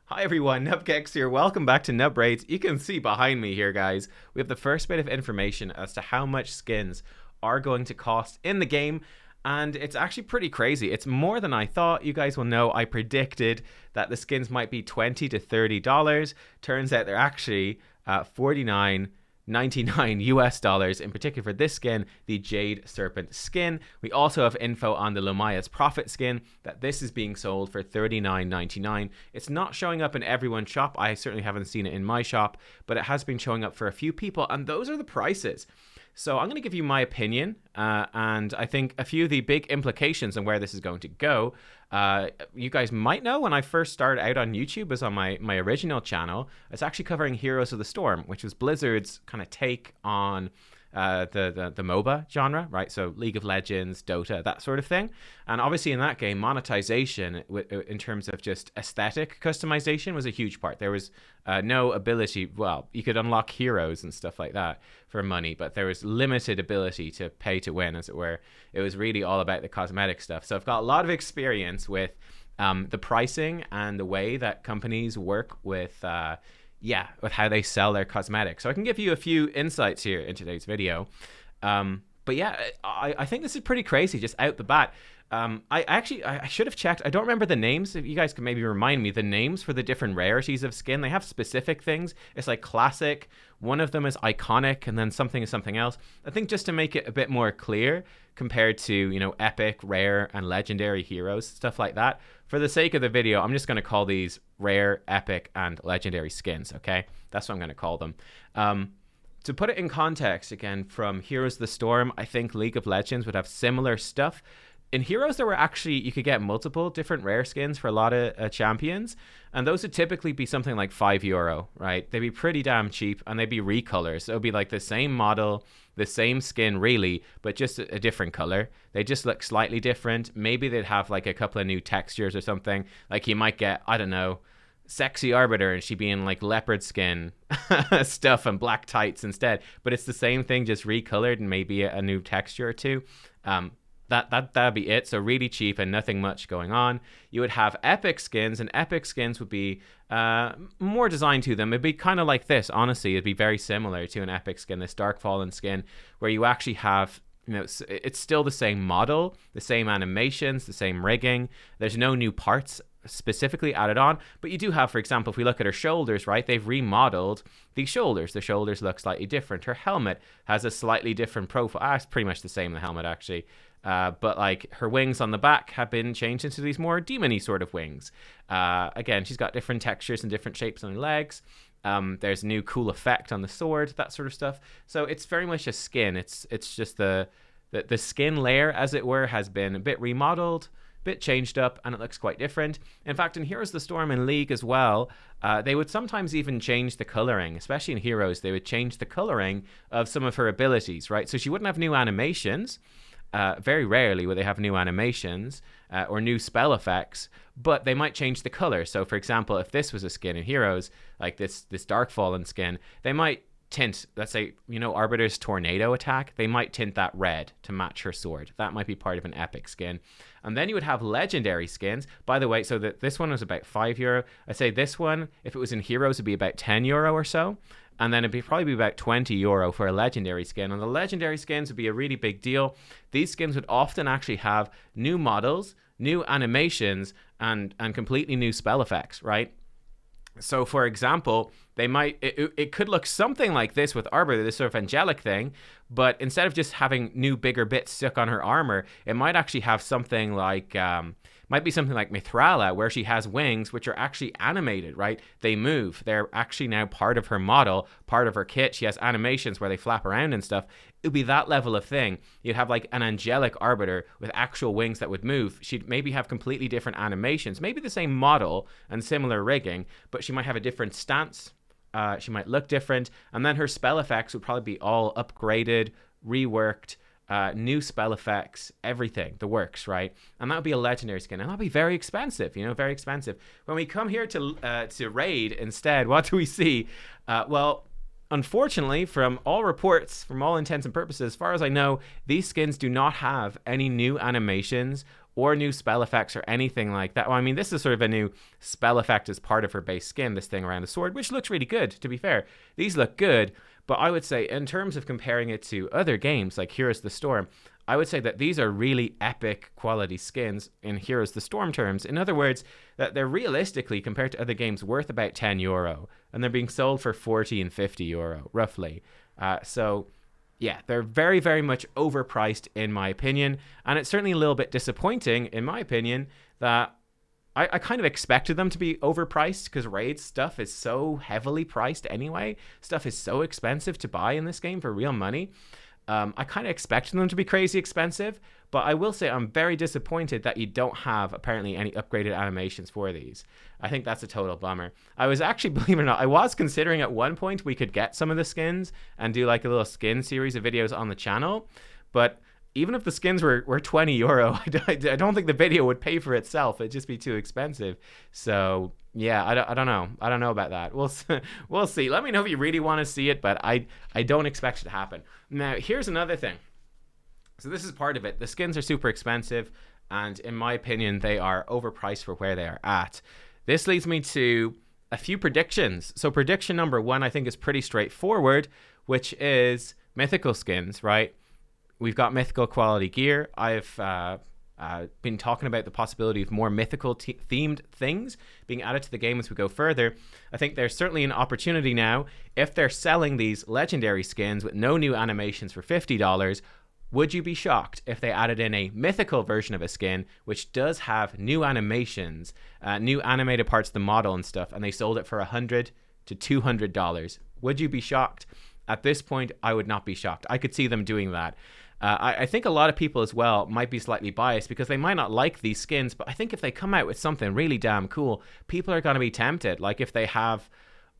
Hi everyone, nubkeks here. Welcome back to Nub Raids. You can see behind me here, guys, we have the first bit of information as to how much skins are going to cost in the game, and it's actually pretty crazy. It's more than I thought. You guys will know I predicted that the skins might be $20 to $30. Turns out they're actually 49.99 US dollars, in particular for this skin, the Jade Serpent skin. We also have info on the Lumaya's Prophet skin, that this is being sold for $39.99. It's not showing up in everyone's shop. I certainly haven't seen it in my shop, but it has been showing up for a few people, and those are the prices. So I'm going to give you my opinion, and I think a few of the big implications on where this is going to go. You guys might know when I first started out on YouTube, was on my original channel. It's actually covering Heroes of the Storm, which was Blizzard's kind of take on the MOBA genre, right? So League of Legends, Dota, that sort of thing. And obviously in that game, monetization in terms of just aesthetic customization was a huge part. There was no ability, well, you could unlock heroes and stuff like that for money, but there was limited ability to pay to win, as it were. It was really all about the cosmetic stuff. So I've got a lot of experience with the pricing and the way that companies work with with how they sell their cosmetics. So I can give you a few insights here in today's video. But yeah, I think this is pretty crazy just out the bat. I should have checked. I don't remember the names. If you guys can maybe remind me the names for the different rarities of skin. They have specific things. It's like classic. One of them is iconic, and then something is something else. I think just to make it a bit more clear compared to, you know, epic, rare, and legendary heroes, stuff like that. For the sake of the video, I'm just going to call these rare, epic, and legendary skins, okay? That's what I'm going to call them. To put it in context, again, from Heroes of the Storm, I think League of Legends would have similar stuff. In Heroes, there were actually, you could get multiple different rare skins for a lot of champions, and those would typically be something like €5, right? They'd be pretty damn cheap, and they'd be recolors. So it would be like the same model, the same skin really, but just a different color. They just look slightly different. Maybe they'd have like a couple of new textures or something. Like you might get, I don't know, sexy Arbiter and she'd be in like leopard skin stuff and black tights instead. But it's the same thing, just recolored and maybe a new texture or two. That'd be it. So really cheap and nothing much going on. You would have epic skins, and epic skins would be more designed to them. It'd be kind of like this, honestly. It'd be very similar to an epic skin, this Dark Fallen skin, where you actually have, you know, it's still the same model, the same animations, the same rigging. There's no new parts specifically added on, but you do have, for example, if we look at her shoulders, right, they've remodeled the shoulders. The shoulders look slightly different. Her helmet has a slightly different profile. It's pretty much the same, the helmet, actually. But like her wings on the back have been changed into these more demon-y sort of wings. Again, she's got different textures and different shapes on her legs. There's a new cool effect on the sword, that sort of stuff. So it's very much a skin. It's just the skin layer, as it were, has been a bit remodeled, bit changed up, and it looks quite different. In fact, in Heroes of the Storm and League as well, they would sometimes even change the coloring, especially in Heroes. They would change the coloring of some of her abilities, right? So she wouldn't have new animations. Very rarely would they have new animations or new spell effects, but they might change the color. So for example, if this was a skin in Heroes, like this Dark Fallen skin, they might tint, let's say, you know, Arbiter's tornado attack, they might tint that red to match her sword. That might be part of an epic skin. And then you would have legendary skins. By the way, so that this one was about €5. I'd say this one, if it was in Heroes, would be about €10 or so. And then it'd probably be about €20 for a legendary skin. And the legendary skins would be a really big deal. These skins would often actually have new models, new animations, and completely new spell effects, right? So for example, they might, it could look something like this with Arbiter, this sort of angelic thing, but instead of just having new bigger bits stuck on her armor, it might actually have something like, might be something like Mithrala, where she has wings which are actually animated, right? They move. They're actually now part of her model, part of her kit. She has animations where they flap around and stuff. It would be that level of thing. You'd have like an angelic Arbiter with actual wings that would move. She'd maybe have completely different animations, maybe the same model and similar rigging, but she might have a different stance. She might look different. And then her spell effects would probably be all upgraded, reworked, new spell effects, everything, the works, right? And that would be a legendary skin, and that'll be very expensive, you know, very expensive. When we come here to raid instead, what do we see? Well, unfortunately, from all reports, from all intents and purposes, as far as I know, these skins do not have any new animations or new spell effects or anything like that. Well, I mean, this is sort of a new spell effect as part of her base skin, this thing around the sword, which looks really good, to be fair. These look good, but I would say in terms of comparing it to other games like Heroes of the Storm, I would say that these are really epic quality skins in Heroes of the Storm terms. In other words, that they're realistically, compared to other games, worth about €10, and they're being sold for 40 and €50, roughly. So yeah, they're very, very much overpriced in my opinion. And it's certainly a little bit disappointing, in my opinion, that I kind of expected them to be overpriced because raid stuff is so heavily priced anyway. Stuff is so expensive to buy in this game for real money. I kind of expected them to be crazy expensive, but I will say I'm very disappointed that you don't have apparently any upgraded animations for these. I think that's a total bummer. I was actually, believe it or not, I was considering at one point we could get some of the skins and do like a little skin series of videos on the channel, but even if the skins were €20, I don't think the video would pay for itself. It'd just be too expensive. So yeah, I don't know. I don't know about that. We'll see. Let me know if you really want to see it, but I don't expect it to happen. Now, here's another thing. So this is part of it. The skins are super expensive, and in my opinion, they are overpriced for where they are at. This leads me to a few predictions. So prediction number one, I think, is pretty straightforward, which is mythical skins, right? We've got mythical quality gear. I've been talking about the possibility of more mythical themed things being added to the game as we go further. I think there's certainly an opportunity now, if they're selling these legendary skins with no new animations for $50, would you be shocked if they added in a mythical version of a skin which does have new animations, new animated parts of the model and stuff, and they sold it for $100 to $200? Would you be shocked? At this point, I would not be shocked. I could see them doing that. I think a lot of people as well might be slightly biased because they might not like these skins, but I think if they come out with something really damn cool, people are going to be tempted. Like if they have,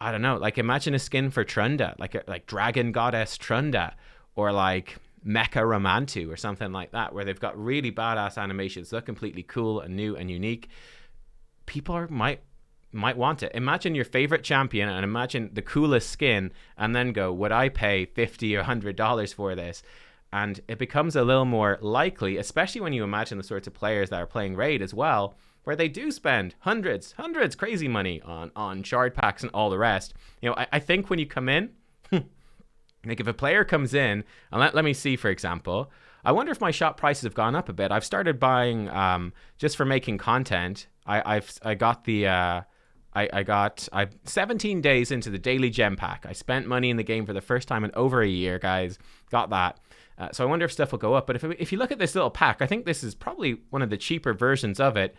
I don't know, like imagine a skin for Trunda, like Dragon Goddess Trunda, or like Mecha Romantu or something like that, where they've got really badass animations, look completely cool and new and unique. People might want it. Imagine your favorite champion and imagine the coolest skin and then go, would I pay $50 or $100 for this? And it becomes a little more likely, especially when you imagine the sorts of players that are playing Raid as well, where they do spend hundreds, crazy money on shard packs and all the rest. You know, I think when you come in, like if a player comes in, and let me see, for example, I wonder if my shop prices have gone up a bit. I've started buying, just for making content, I'm 17 days into the daily gem pack. I spent money in the game for the first time in over a year, guys. Got that. So I wonder if stuff will go up. But if you look at this little pack, I think this is probably one of the cheaper versions of it.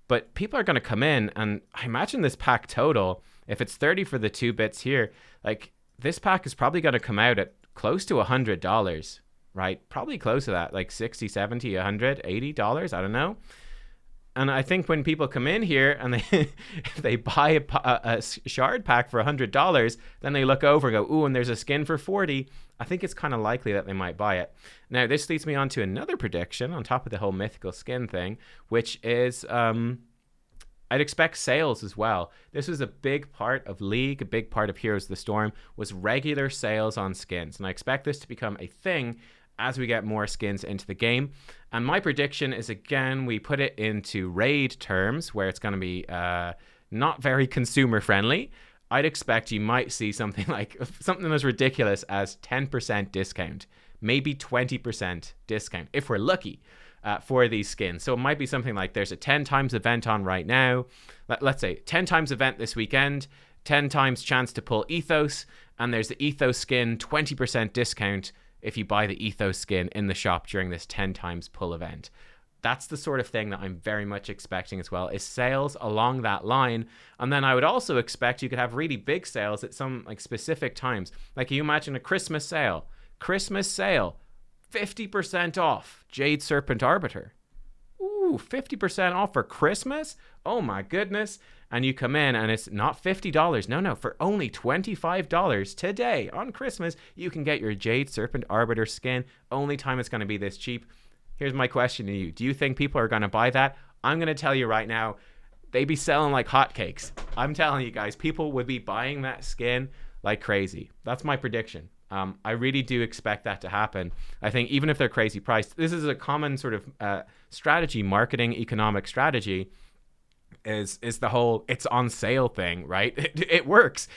But people are going to come in, and I imagine this pack total, if it's 30 for the 2 bits here, like this pack is probably going to come out at close to $100, right? Probably close to that, like 60, 70, 100, $80. I don't know. And I think when people come in here and they buy a shard pack for $100, then they look over and go, ooh, and there's a skin for 40. I think it's kind of likely that they might buy it. Now, this leads me on to another prediction on top of the whole mythical skin thing, which is I'd expect sales as well. This was a big part of League, a big part of Heroes of the Storm, was regular sales on skins. And I expect this to become a thing as we get more skins into the game. And my prediction is, again, we put it into raid terms where it's going to be not very consumer friendly. I'd expect you might see something like something as ridiculous as 10% discount, maybe 20% discount if we're lucky for these skins. So it might be something like there's a 10 times event on right now. Let's say 10 times event this weekend, 10 times chance to pull Ethos, and there's the Ethos skin 20% discount if you buy the Ethos skin in the shop during this 10 times pull event. That's the sort of thing that I'm very much expecting as well, is sales along that line. And then I would also expect you could have really big sales at some like specific times. Like you imagine a Christmas sale, 50% off Jade Serpent Arbiter. Ooh, 50% off for Christmas? Oh my goodness. And you come in and it's not $50. No, for only $25 today on Christmas, you can get your Jade Serpent Arbiter skin. Only time it's going to be this cheap. Here's my question to you. Do you think people are going to buy that? I'm going to tell you right now, they'd be selling like hotcakes. I'm telling you guys, people would be buying that skin like crazy. That's my prediction. I really do expect that to happen. I think even if they're crazy priced, this is a common sort of strategy, marketing, economic strategy, is the whole it's on sale thing, right? It works.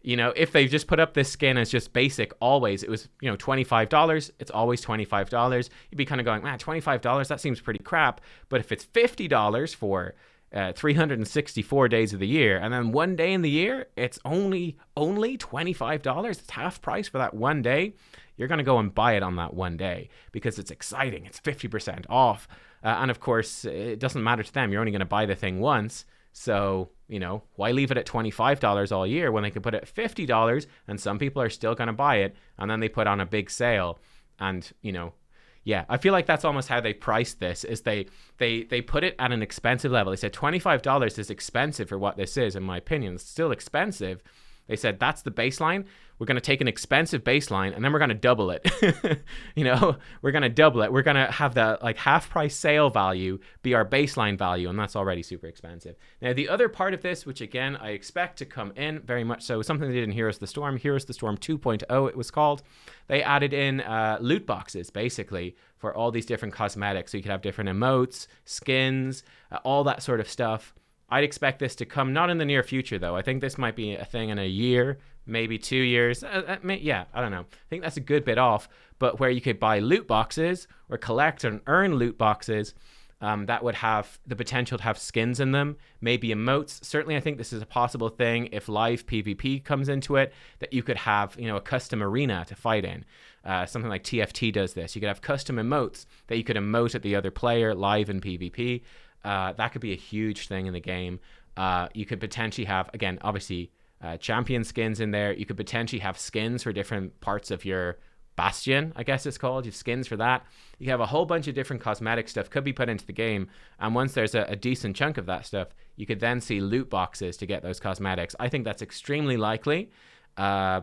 You know, if they just put up this skin as just basic, always, it was, you know, $25, it's always $25. You'd be kind of going, man, $25, that seems pretty crap. But if it's $50 for 364 days of the year, and then one day in the year, it's only $25. It's half price for that one day. You're going to go and buy it on that one day because it's exciting. It's 50% off. And of course, it doesn't matter to them. You're only going to buy the thing once. So, you know, why leave it at $25 all year when they could put it at $50 and some people are still going to buy it, and then they put on a big sale? And, you know, yeah, I feel like that's almost how they priced this, is they put it at an expensive level. They said $25 is expensive for what this is, in my opinion. It's still expensive. They said that's the baseline. We're going to take an expensive baseline and then we're going to double it. You know, we're going to double it. We're going to have the like half price sale value be our baseline value, and that's already super expensive. Now, the other part of this, which again, I expect to come in very much so, something they did in Heroes of the Storm 2.0, it was called. They added in loot boxes, basically, for all these different cosmetics. So you could have different emotes, skins, all that sort of stuff. I'd expect this to come not in the near future, though. I think this might be a thing in a year, maybe 2 years. Yeah, I don't know. I think that's a good bit off. But where you could buy loot boxes or collect and earn loot boxes that would have the potential to have skins in them, maybe emotes. Certainly, I think this is a possible thing if live PvP comes into it, that you could have, you know, a custom arena to fight in. Something like TFT does this. You could have custom emotes that you could emote at the other player live in PvP. That could be a huge thing in the game. You could potentially have, again, obviously, champion skins in there. You could potentially have skins for different parts of your bastion, I guess it's called. You have skins for that. You have a whole bunch of different cosmetic stuff could be put into the game. And once there's a decent chunk of that stuff, you could then see loot boxes to get those cosmetics. I think that's extremely likely.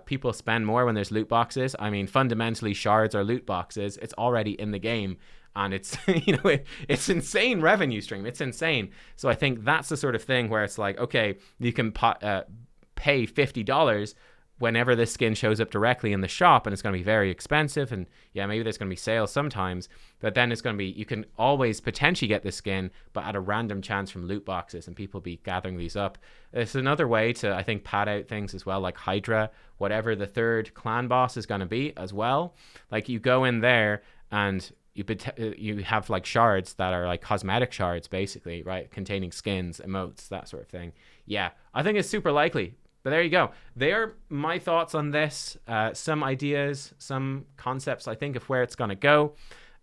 People spend more when there's loot boxes. I mean, fundamentally, shards are loot boxes. It's already in the game. And it's, you know, it's insane revenue stream. It's insane. So I think that's the sort of thing where it's like, okay, you can pay $50 whenever this skin shows up directly in the shop, and it's going to be very expensive. And yeah, maybe there's going to be sales sometimes, but then it's going to be, you can always potentially get this skin, but at a random chance from loot boxes, and people be gathering these up. It's another way to, I think, pad out things as well, like Hydra, whatever the third clan boss is going to be as well. Like you go in there and you have like shards that are like cosmetic shards, basically, right? Containing skins, emotes, that sort of thing. Yeah, I think it's super likely. But there you go. They are my thoughts on this. Some ideas, some concepts, I think, of where it's going to go.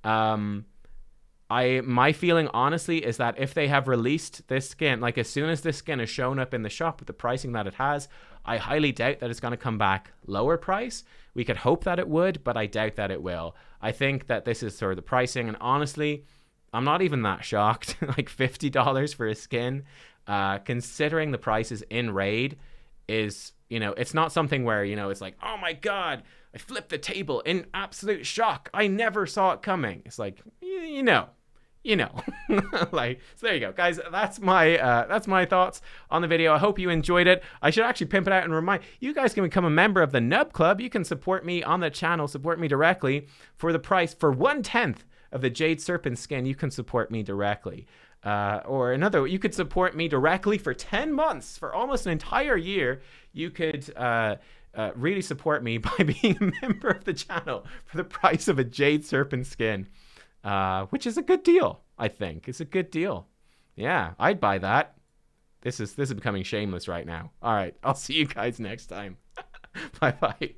My feeling, honestly, is that if they have released this skin, like as soon as this skin is shown up in the shop with the pricing that it has, I highly doubt that it's going to come back lower price. We could hope that it would, but I doubt that it will. I think that this is sort of the pricing, and honestly, I'm not even that shocked. Like $50 for a skin, considering the prices in Raid, is, you know, it's not something where, you know, it's like, oh my God, I flipped the table in absolute shock. I never saw it coming. It's like, you know. Like, so there you go, guys. That's my thoughts on the video. I hope you enjoyed it. I should actually pimp it out and remind you guys can become a member of the Nub Club. You can support me on the channel, support me directly for the price for 1/10 of the Jade Serpent skin. You can support me directly. Or another, you could support me directly for 10 months, for almost an entire year. You could really support me by being a member of the channel for the price of a Jade Serpent skin, which is a good deal, I think. It's a good deal. Yeah, I'd buy that. This is becoming shameless right now. All right, I'll see you guys next time. Bye-bye.